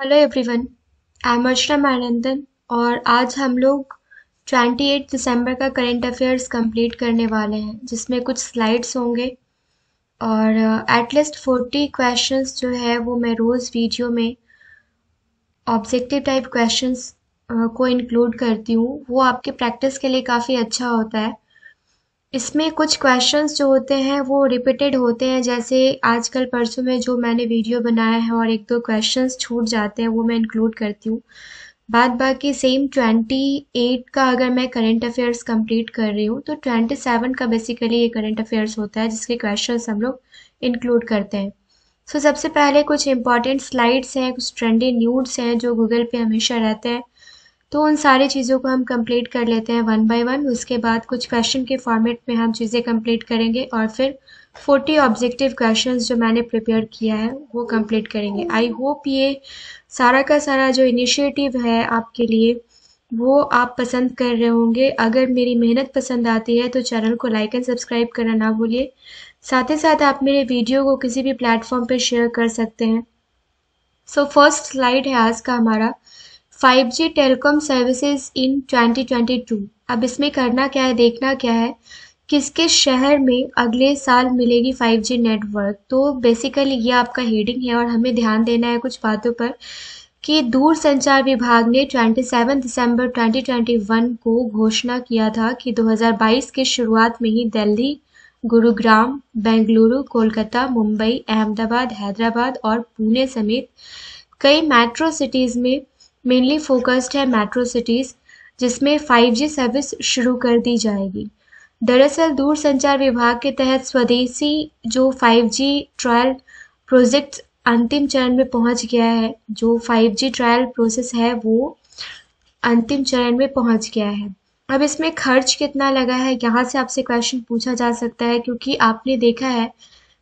Hello everyone, I am अर्चना मानंदन और आज हम लोग 28 दिसंबर का करंट अफेयर्स कंप्लीट करने वाले हैं जिसमें कुछ स्लाइड्स होंगे और एटलीस्ट 40 क्वेश्चंस जो है वो मैं रोज़ वीडियो में ऑब्जेक्टिव टाइप क्वेश्चंस को इंक्लूड करती हूँ। वो आपके प्रैक्टिस के लिए काफ़ी अच्छा होता है। इसमें कुछ क्वेश्चंस जो होते हैं वो रिपीटेड होते हैं, जैसे आजकल परसों में जो मैंने वीडियो बनाया है और एक दो क्वेश्चंस छूट जाते हैं वो मैं इंक्लूड करती हूँ। बाद बाकी सेम 28 का अगर मैं करंट अफेयर्स कंप्लीट कर रही हूँ तो 27 का बेसिकली ये करंट अफेयर्स होता है जिसके क्वेश्चंस हम लोग इंक्लूड करते हैं। सो सबसे पहले कुछ इंपॉर्टेंट स्लाइड्स हैं, कुछ ट्रेंडी न्यूज़ हैं जो गूगल पे हमेशा रहते हैं, तो उन सारी चीज़ों को हम कंप्लीट कर लेते हैं वन बाय वन। उसके बाद कुछ क्वेश्चन के फॉर्मेट में हम चीज़ें कंप्लीट करेंगे और फिर 40 ऑब्जेक्टिव क्वेश्चंस जो मैंने प्रिपेयर किया है वो कंप्लीट करेंगे। आई होप ये सारा का सारा जो इनिशिएटिव है आपके लिए वो आप पसंद कर रहे होंगे। अगर मेरी मेहनत पसंद आती है तो चैनल को लाइक एंड सब्सक्राइब करना ना भूलिए। साथ ही साथ आप मेरे वीडियो को किसी भी प्लेटफॉर्म पर शेयर कर सकते हैं। सो फर्स्ट स्लाइड है आज का हमारा 5G टेलीकॉम सर्विसेज इन 2022। अब इसमें करना क्या है, देखना क्या है, किसके शहर में अगले साल मिलेगी 5G नेटवर्क। तो बेसिकली ये आपका हेडिंग है और हमें ध्यान देना है कुछ बातों पर कि दूरसंचार विभाग ने 27 दिसंबर 2021 को घोषणा किया था कि 2022 के शुरुआत में ही दिल्ली, गुरुग्राम, बेंगलुरु, कोलकाता, मुंबई, अहमदाबाद, हैदराबाद और पुणे समेत कई मेट्रो सिटीज़ में मेनली फोकस्ड है मेट्रो सिटीज़ जिसमें 5G सर्विस शुरू कर दी जाएगी। दरअसल दूरसंचार विभाग के तहत स्वदेशी जो 5G ट्रायल प्रोजेक्ट अंतिम चरण में पहुंच गया है, जो 5G ट्रायल प्रोसेस है वो अंतिम चरण में पहुंच गया है। अब इसमें खर्च कितना लगा है, यहाँ से आपसे क्वेश्चन पूछा जा सकता है, क्योंकि आपने देखा है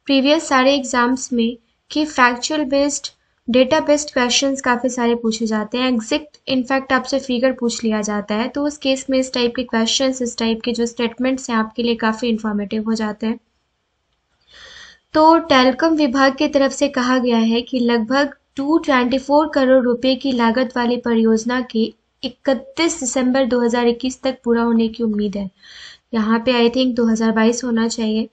प्रीवियस सारे एग्जाम्स में कि factual based data based questions काफ़ी सारे पूछे जाते हैं। एग्जैक्ट इनफैक्ट आपसे फिगर पूछ लिया जाता है, तो उस केस में इस टाइप के क्वेश्चंस, इस टाइप के जो स्टेटमेंट्स हैं आपके लिए काफ़ी इंफॉर्मेटिव हो जाते हैं। तो टेलीकॉम विभाग की तरफ से कहा गया है कि लगभग 224 करोड़ रुपए की लागत वाली परियोजना के 31 दिसंबर 2021 तक पूरा होने की उम्मीद है। यहाँ पे आई थिंक 2022 होना चाहिए।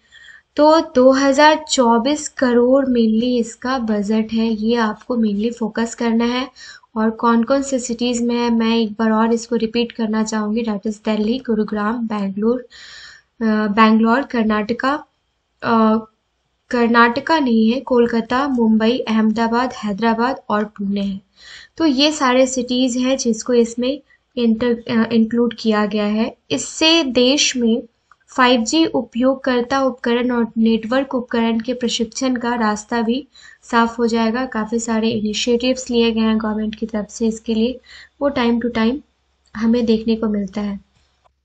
तो 2024 करोड़ मेनली इसका बजट है, ये आपको मेनली फोकस करना है। और कौन कौन से सिटीज़ में है मैं एक बार और इसको रिपीट करना चाहूँगी, डेट इज़ दिल्ली, गुरुग्राम, बैंगलोर, कर्नाटका नहीं है, कोलकाता, मुंबई, अहमदाबाद, हैदराबाद और पुणे है। तो ये सारे सिटीज़ हैं जिसको इसमें इंक्लूड किया गया है। इससे देश में 5G उपयोगकर्ता उपकरण और नेटवर्क उपकरण के प्रशिक्षण का रास्ता भी साफ हो जाएगा। काफ़ी सारे इनिशिएटिव्स लिए गए हैं गवर्नमेंट की तरफ से इसके लिए, वो टाइम टू टाइम हमें देखने को मिलता है।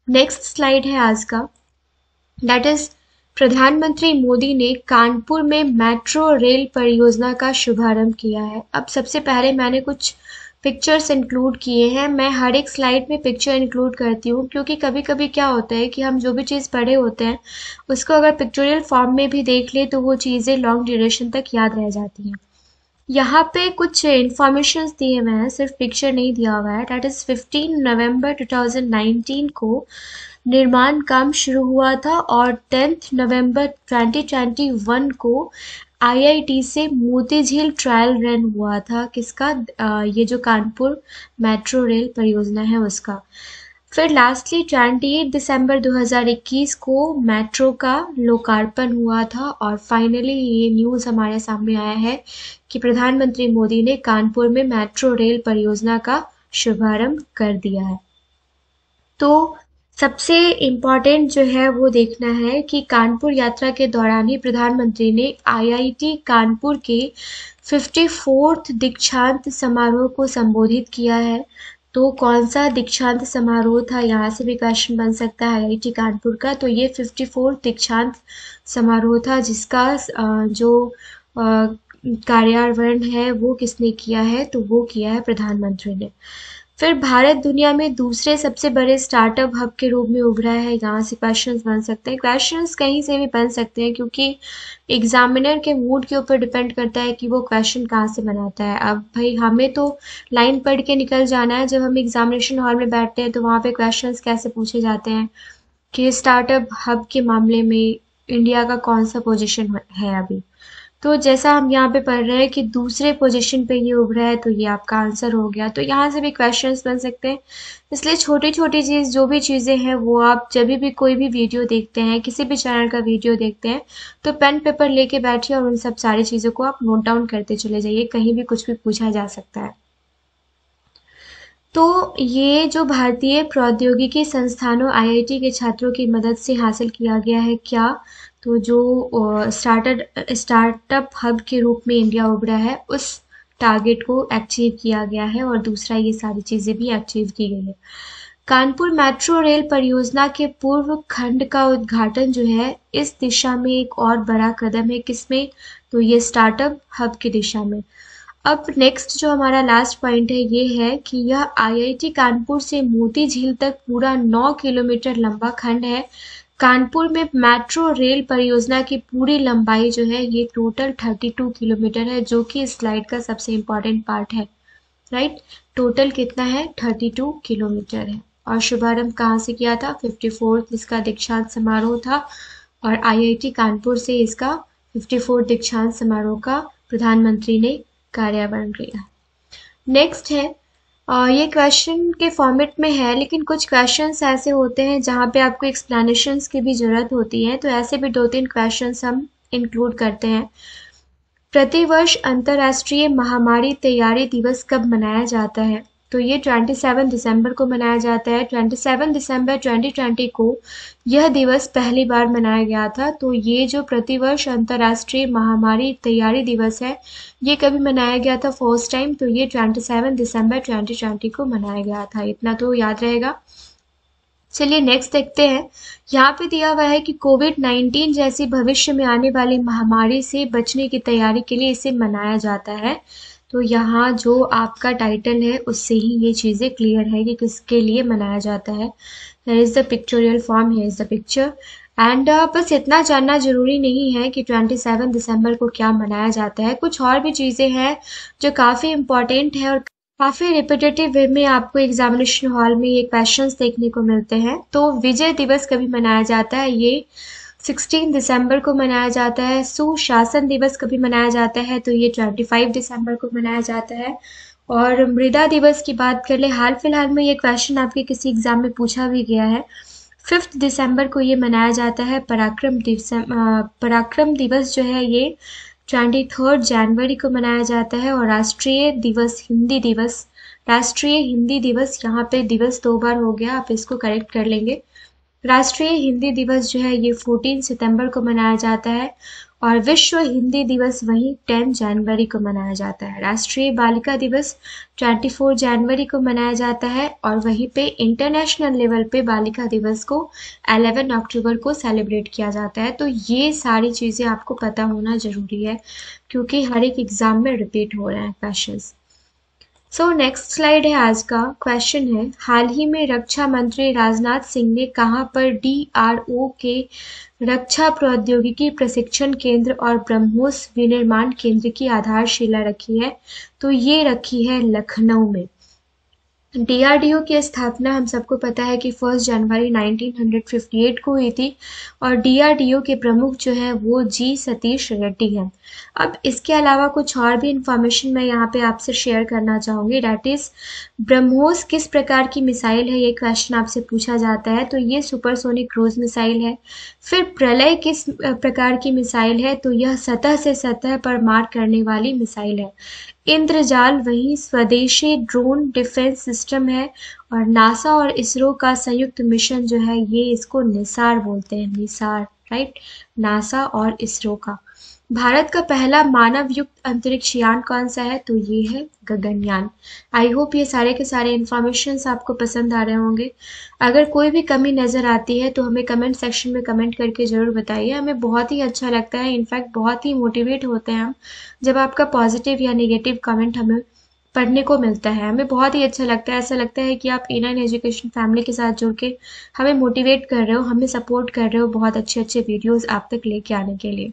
नेक्स्ट स्लाइड है आज का, दैट इज प्रधानमंत्री मोदी ने कानपुर में मेट्रो रेल परियोजना का शुभारंभ किया है। अब सबसे पहले मैंने कुछ पिक्चर्स इंक्लूड किए हैं। मैं हर एक स्लाइड में पिक्चर इंक्लूड करती हूँ क्योंकि कभी कभी क्या होता है कि हम जो भी चीज़ पढ़े होते हैं उसको अगर पिक्चोरियल फॉर्म में भी देख ले तो वो चीज़ें लॉन्ग ड्यूरेशन तक याद रह जाती हैं। यहाँ पे कुछ इंफॉर्मेशन दिए हुए हैं, सिर्फ पिक्चर नहीं दिया हुआ है। डेट इज़ 15 नवंबर 2019 को निर्माण काम शुरू हुआ था और 10 नवंबर 2021 को आईआईटी से मोती झील ट्रायल रन हुआ था। किसका? ये जो कानपुर मेट्रो रेल परियोजना है उसका। फिर लास्टली 28 दिसंबर 2021 को मेट्रो का लोकार्पण हुआ था और फाइनली ये न्यूज़ हमारे सामने आया है कि प्रधानमंत्री मोदी ने कानपुर में मेट्रो रेल परियोजना का शुभारंभ कर दिया है। तो सबसे इम्पॉर्टेंट जो है वो देखना है कि कानपुर यात्रा के दौरान ही प्रधानमंत्री ने आईआईटी कानपुर के 54th दीक्षांत समारोह को संबोधित किया है। तो कौन सा दीक्षांत समारोह था, यहाँ से भी क्वेश्चन बन सकता है आईआईटी कानपुर का। तो ये 54 दीक्षांत समारोह था जिसका जो कार्यान्वयन है वो किसने किया है, तो वो किया है प्रधानमंत्री ने। फिर भारत दुनिया में दूसरे सबसे बड़े स्टार्टअप हब के रूप में उभरा है, यहाँ से क्वेश्चंस बन सकते हैं। क्वेश्चंस कहीं से भी बन सकते हैं क्योंकि एग्जामिनर के मूड के ऊपर डिपेंड करता है कि वो क्वेश्चन कहाँ से बनाता है। अब भाई हमें तो लाइन पढ़ के निकल जाना है, जब हम एग्जामिनेशन हॉल में बैठते हैं तो वहाँ पे क्वेश्चंस कैसे पूछे जाते हैं कि स्टार्टअप हब के मामले में इंडिया का कौन सा पोजीशन है अभी। तो जैसा हम यहाँ पे पढ़ रहे हैं कि दूसरे पोजीशन पे ये उभरा है, तो ये आपका आंसर हो गया। तो यहाँ से भी क्वेश्चंस बन सकते हैं। इसलिए छोटी छोटी चीज़, जो भी चीज़ें हैं वो आप जब भी कोई भी वीडियो देखते हैं, किसी भी चैनल का वीडियो देखते हैं, तो पेन पेपर लेके बैठिए और उन सब सारी चीज़ों को आप नोट डाउन करते चले जाइए, कहीं भी कुछ भी पूछा जा सकता है। तो ये जो भारतीय प्रौद्योगिकी संस्थानों आईआईटी के छात्रों की मदद से हासिल किया गया है क्या, तो जो स्टार्टअप हब के रूप में इंडिया उभरा है उस टारगेट को अचीव किया गया है, और दूसरा ये सारी चीज़ें भी अचीव की गई है। कानपुर मेट्रो रेल परियोजना के पूर्व खंड का उद्घाटन जो है इस दिशा में एक और बड़ा कदम है, किसमें, तो ये स्टार्टअप हब की दिशा में। अब नेक्स्ट जो हमारा लास्ट पॉइंट है ये है कि यह आईआईटी कानपुर से मोती झील तक पूरा 9 किलोमीटर लंबा खंड है। कानपुर में मेट्रो रेल परियोजना की पूरी लंबाई जो है ये टोटल 32 किलोमीटर है, जो कि इस स्लाइड का सबसे इम्पोर्टेंट पार्ट है, राइट। टोटल कितना है, 32 किलोमीटर है। और शुभारंभ कहाँ से किया था, 54th इसका दीक्षांत समारोह था, और आईआईटी कानपुर से इसका 54th दीक्षांत समारोह का प्रधानमंत्री ने कार्यान्वयन किया। नेक्स्ट है, ये क्वेश्चन के फॉर्मेट में है, लेकिन कुछ क्वेश्चंस ऐसे होते हैं जहाँ पे आपको एक्सप्लेनेशंस की भी ज़रूरत होती है, तो ऐसे भी 2-3 क्वेश्चंस हम इंक्लूड करते हैं। प्रतिवर्ष अंतर्राष्ट्रीय महामारी तैयारी दिवस कब मनाया जाता है, तो ये 27 दिसंबर को मनाया जाता है। 27 दिसंबर 2020 को यह दिवस पहली बार मनाया गया था। तो ये जो प्रतिवर्ष अंतर्राष्ट्रीय महामारी तैयारी दिवस है, ये कभी मनाया गया था फर्स्ट टाइम, तो ये 27 दिसंबर 2020 को मनाया गया था। इतना तो याद रहेगा। चलिए नेक्स्ट देखते हैं। यहाँ पे दिया हुआ है कि कोविड-19 जैसी भविष्य में आने वाली महामारी से बचने की तैयारी के लिए इसे मनाया जाता है। तो यहाँ जो आपका टाइटल है उससे ही ये चीज़ें क्लियर है कि किसके लिए मनाया जाता है। Here is the pictorial form, here is the picture. And बस इतना जानना जरूरी नहीं है कि 27 दिसंबर को क्या मनाया जाता है, कुछ और भी चीज़ें हैं जो काफ़ी इम्पोर्टेंट है और काफ़ी रिपीटेटिव वे में आपको एग्जामिनेशन हॉल में ये क्वेश्चंस देखने को मिलते हैं। तो विजय दिवस कभी मनाया जाता है, ये 16 दिसंबर को मनाया जाता है। सुशासन दिवस कभी मनाया जाता है, तो ये 25 दिसंबर को मनाया जाता है। और मृदा दिवस की बात कर ले, हाल फिलहाल में ये क्वेश्चन आपके किसी एग्जाम में पूछा भी गया है। 5 दिसंबर को ये मनाया जाता है। पराक्रम दिवस जो है ये 23 जनवरी को मनाया जाता है। और राष्ट्रीय हिंदी दिवस, यहाँ पे दिवस 2 बार हो गया, आप इसको करेक्ट कर लेंगे। राष्ट्रीय हिंदी दिवस जो है ये 14 सितंबर को मनाया जाता है। और विश्व हिंदी दिवस वही 10 जनवरी को मनाया जाता है। राष्ट्रीय बालिका दिवस 24 जनवरी को मनाया जाता है। और वहीं पे इंटरनेशनल लेवल पे बालिका दिवस को 11 अक्टूबर को सेलिब्रेट किया जाता है। तो ये सारी चीज़ें आपको पता होना ज़रूरी है क्योंकि हर एक एग्ज़ाम में रिपीट हो रहे हैं क्वेश्चंस। सो नेक्स्ट स्लाइड है, आज का क्वेश्चन है, हाल ही में रक्षा मंत्री राजनाथ सिंह ने कहां पर DRO के रक्षा प्रौद्योगिकी प्रशिक्षण केंद्र और ब्रह्मोस विनिर्माण केंद्र की आधारशिला रखी है, तो ये रखी है लखनऊ में। DRDO की स्थापना हम सबको पता है कि 1 जनवरी 1958 को हुई थी। और DRDO के प्रमुख जो है वो G सतीश रेड्डी हैं। अब इसके अलावा कुछ और भी इंफॉर्मेशन मैं यहाँ पे आपसे शेयर करना चाहूँगी, डैट इज़ ब्रह्मोस किस प्रकार की मिसाइल है, ये क्वेश्चन आपसे पूछा जाता है, तो ये सुपरसोनिक क्रूज मिसाइल है। फिर प्रलय किस प्रकार की मिसाइल है, तो यह सतह से सतह पर मार करने वाली मिसाइल है। इंद्रजाल वही स्वदेशी ड्रोन डिफेंस सिस्टम है। और नासा और इसरो का संयुक्त मिशन जो है ये इसको निसार बोलते हैं, निसार, राइट, नासा और इसरो का। भारत का पहला मानव युक्त अंतरिक्ष यान कौन सा है, तो ये है गगनयान। आई होप ये सारे के सारे इन्फॉर्मेशन आपको पसंद आ रहे होंगे। अगर कोई भी कमी नज़र आती है तो हमें कमेंट सेक्शन में कमेंट करके ज़रूर बताइए, हमें बहुत ही अच्छा लगता है, इनफैक्ट बहुत ही मोटिवेट होते हैं हम जब आपका पॉजिटिव या नेगेटिव कमेंट हमें पढ़ने को मिलता है, हमें बहुत ही अच्छा लगता है। ऐसा लगता है कि आप A9 एजुकेशन फैमिली के साथ जुड़ के हमें मोटिवेट कर रहे हो, हमें सपोर्ट कर रहे हो बहुत अच्छे अच्छे वीडियोस आप तक लेके आने के लिए।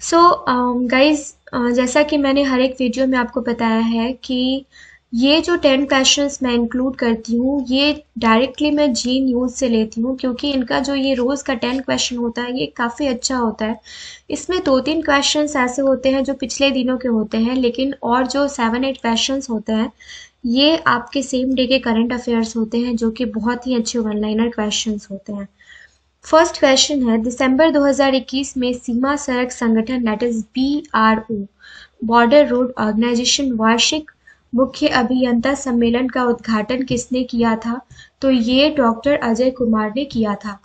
सो गाइज, जैसा कि मैंने हर एक वीडियो में आपको बताया है कि ये जो 10 क्वेश्चंस मैं इंक्लूड करती हूँ ये डायरेक्टली मैं जी न्यूज़ से लेती हूँ, क्योंकि इनका जो ये रोज़ का 10 क्वेश्चन होता है ये काफ़ी अच्छा होता है। इसमें 2-3 क्वेश्चंस ऐसे होते हैं जो पिछले दिनों के होते हैं, लेकिन और जो 7-8 क्वेश्चंस होते हैं ये आपके सेम डे के करंट अफेयर्स होते हैं, जो कि बहुत ही अच्छे वन लाइनर क्वेश्चंस होते हैं। फर्स्ट क्वेश्चन है, दिसंबर 2021 में सीमा सड़क संगठन that is BRO border road organisation वार्षिक मुख्य अभियंता सम्मेलन का उद्घाटन किसने किया था? तो ये डॉक्टर अजय कुमार ने किया था।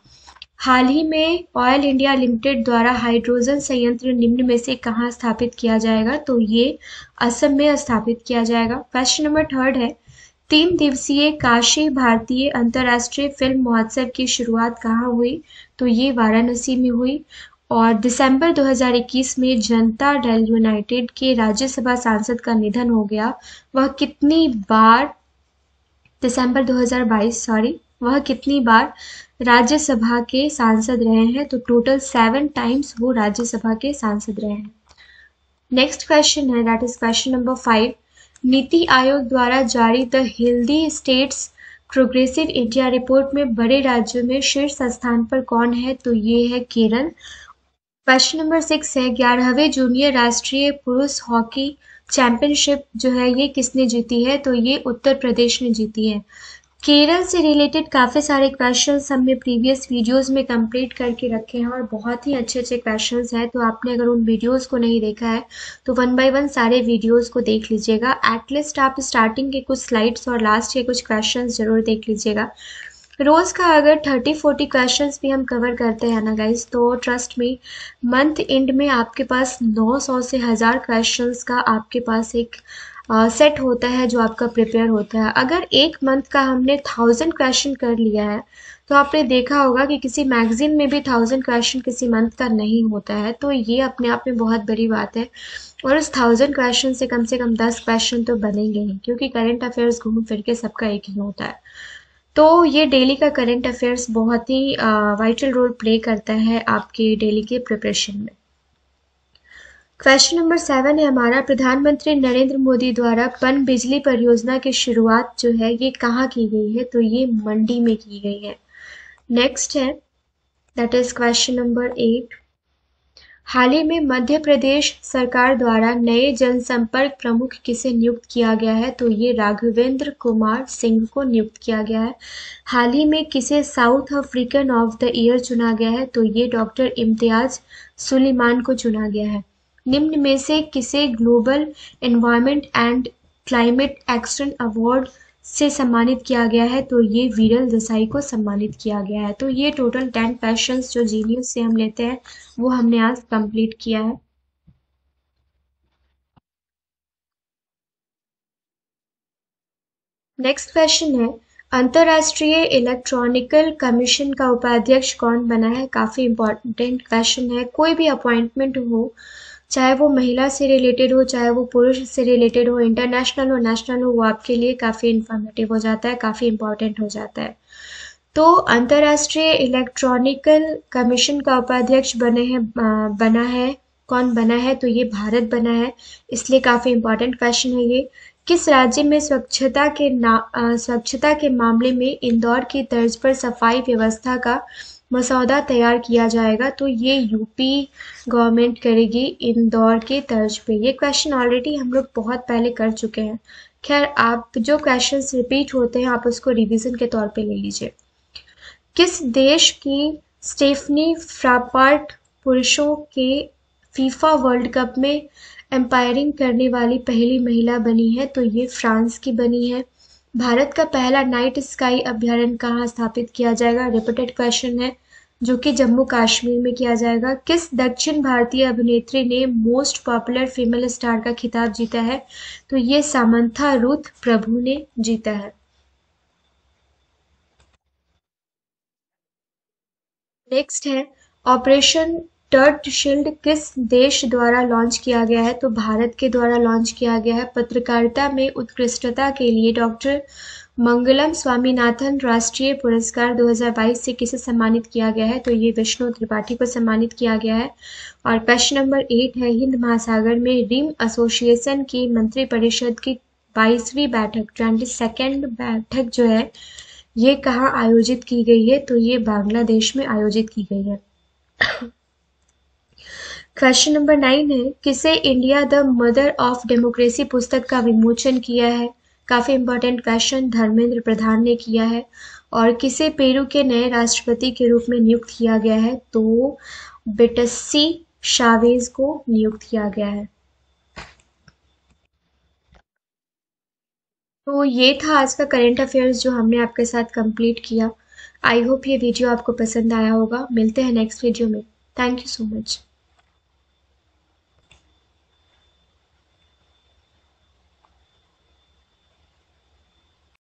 हाल ही में ऑयल इंडिया लिमिटेड द्वारा हाइड्रोजन संयंत्र निम्न में से कहाँ स्थापित किया जाएगा? तो ये असम में स्थापित किया जाएगा। क्वेश्चन नंबर थर्ड है, 3 दिवसीय काशी भारतीय अंतर्राष्ट्रीय फिल्म महोत्सव की शुरुआत कहाँ हुई? तो ये वाराणसी में हुई। और दिसंबर 2021 में जनता दल यूनाइटेड के राज्यसभा सांसद का निधन हो गया। वह कितनी बार दिसंबर 2022 वह कितनी बार राज्यसभा के सांसद रहे हैं? तो टोटल 7 टाइम्स वो राज्यसभा के सांसद रहे हैं। नेक्स्ट क्वेश्चन है, that is question number 5। NITI Aayog द्वारा जारी the healthy states progressive India report में बड़े राज्यों में शीर्ष स्थान पर कौन है? तो ये है केरल। क्वेश्चन नंबर 6 है, 11वें जूनियर राष्ट्रीय पुरुष हॉकी चैंपियनशिप जो है ये किसने जीती है? तो ये उत्तर प्रदेश ने जीती है। केरल से रिलेटेड काफ़ी सारे क्वेश्चंस हमने प्रीवियस वीडियोस में कंप्लीट करके रखे हैं और बहुत ही अच्छे अच्छे क्वेश्चंस हैं। तो आपने अगर उन वीडियोस को नहीं देखा है तो वन बाय वन सारे वीडियोस को देख लीजिएगा। एटलीस्ट आप स्टार्टिंग के कुछ स्लाइड्स और लास्ट के कुछ क्वेश्चंस जरूर देख लीजिएगा। रोज का अगर 30-40 क्वेश्चंस भी हम कवर करते हैं ना गाइज, तो ट्रस्ट मी मंथ एंड में आपके पास 900 से 1000 क्वेश्चंस का आपके पास एक सेट होता है जो आपका प्रिपेयर होता है। अगर एक मंथ का हमने 1000 क्वेश्चन कर लिया है तो आपने देखा होगा कि किसी मैगजीन में भी 1000 क्वेश्चन किसी मंथ का नहीं होता है। तो ये अपने आप में बहुत बड़ी बात है। और उस 1000 क्वेश्चन से कम 10 क्वेश्चन तो बनेंगे ही, क्योंकि करंट अफेयर्स घूम फिर के सबका एक ही होता है। तो ये डेली का करंट अफेयर्स बहुत ही वाइटल रोल प्ले करता है आपके डेली के प्रिपरेशन में। क्वेश्चन नंबर 7 है हमारा, प्रधानमंत्री नरेंद्र मोदी द्वारा पन बिजली परियोजना की शुरुआत जो है ये कहाँ की गई है? तो ये मंडी में की गई है। नेक्स्ट है, दैट इज क्वेश्चन नंबर 8। हाल ही में मध्य प्रदेश सरकार द्वारा नए जनसंपर्क प्रमुख किसे नियुक्त किया गया है? तो ये राघवेंद्र कुमार सिंह को नियुक्त किया गया है। हाल ही में किसे south African of the year चुना गया है? तो ये डॉक्टर इम्तियाज सुलेमान को चुना गया है। निम्न में से किसे global environment and climate action award से सम्मानित किया गया है? तो ये वीरल देसाई को सम्मानित किया गया है। तो ये टोटल 10 क्वेश्चंस जो जीनियस से हम लेते हैं वो हमने आज कंप्लीट किया है। नेक्स्ट क्वेश्चन है, अंतर्राष्ट्रीय इलेक्ट्रॉनिकल कमीशन का उपाध्यक्ष कौन बना है? काफी इंपॉर्टेंट क्वेश्चन है। कोई भी अपॉइंटमेंट हो, चाहे वो महिला से रिलेटेड हो चाहे वो पुरुष से रिलेटेड हो, इंटरनेशनल हो नेशनल हो, वो आपके लिए काफी इंफॉर्मेटिव हो जाता है, काफी इंपॉर्टेंट हो जाता है। तो अंतर्राष्ट्रीय इलेक्ट्रॉनिकल कमीशन का उपाध्यक्ष बना है, कौन बना है? तो ये भारत बना है, इसलिए काफी इंपॉर्टेंट क्वेश्चन है ये। किस राज्य में स्वच्छता के मामले में इंदौर की तर्ज पर सफाई व्यवस्था का मसौदा तैयार किया जाएगा? तो ये यूपी गवर्नमेंट करेगी इंदौर के तर्ज पे। ये क्वेश्चन ऑलरेडी हम लोग बहुत पहले कर चुके हैं। खैर, आप जो क्वेश्चंस रिपीट होते हैं आप उसको रिवीजन के तौर पे ले लीजिए। किस देश की स्टेफनी फ्रापार्ट पुरुषों के फीफा वर्ल्ड कप में एम्पायरिंग करने वाली पहली महिला बनी है? तो ये फ्रांस की बनी है। भारत का पहला नाइट स्काई अभ्यारण्य कहाँ स्थापित किया जाएगा? रिपीटेड क्वेश्चन है, जो कि जम्मू कश्मीर में किया जाएगा। किस दक्षिण भारतीय अभिनेत्री ने मोस्ट पॉपुलर फीमेल स्टार का खिताब जीता है? तो ये सामंथा रुथ प्रभु ने जीता है। नेक्स्ट है, ऑपरेशन टर्ट शील्ड किस देश द्वारा लॉन्च किया गया है? तो भारत के द्वारा लॉन्च किया गया है। पत्रकारिता में उत्कृष्टता के लिए डॉक्टर मंगलम स्वामीनाथन राष्ट्रीय पुरस्कार 2022 से किसे सम्मानित किया गया है? तो ये विष्णु त्रिपाठी को सम्मानित किया गया है। और क्वेश्चन नंबर 8 है, हिंद महासागर में रिम एसोसिएशन की मंत्रिपरिषद की 22वीं बैठक 22nd बैठक जो है ये कहाँ आयोजित की गई है? तो ये बांग्लादेश में आयोजित की गई है। क्वेश्चन नंबर 9 है, किसे India the mother of democracy पुस्तक का विमोचन किया है? काफी इंपॉर्टेंट क्वेश्चन, धर्मेंद्र प्रधान ने किया है। और किसे पेरू के नए राष्ट्रपति के रूप में नियुक्त किया गया है? तो बेटसी शावेज को नियुक्त किया गया है। तो ये था आज का करंट अफेयर्स जो हमने आपके साथ कंप्लीट किया। आई होप ये वीडियो आपको पसंद आया होगा। मिलते हैं नेक्स्ट वीडियो में। Thank you so much.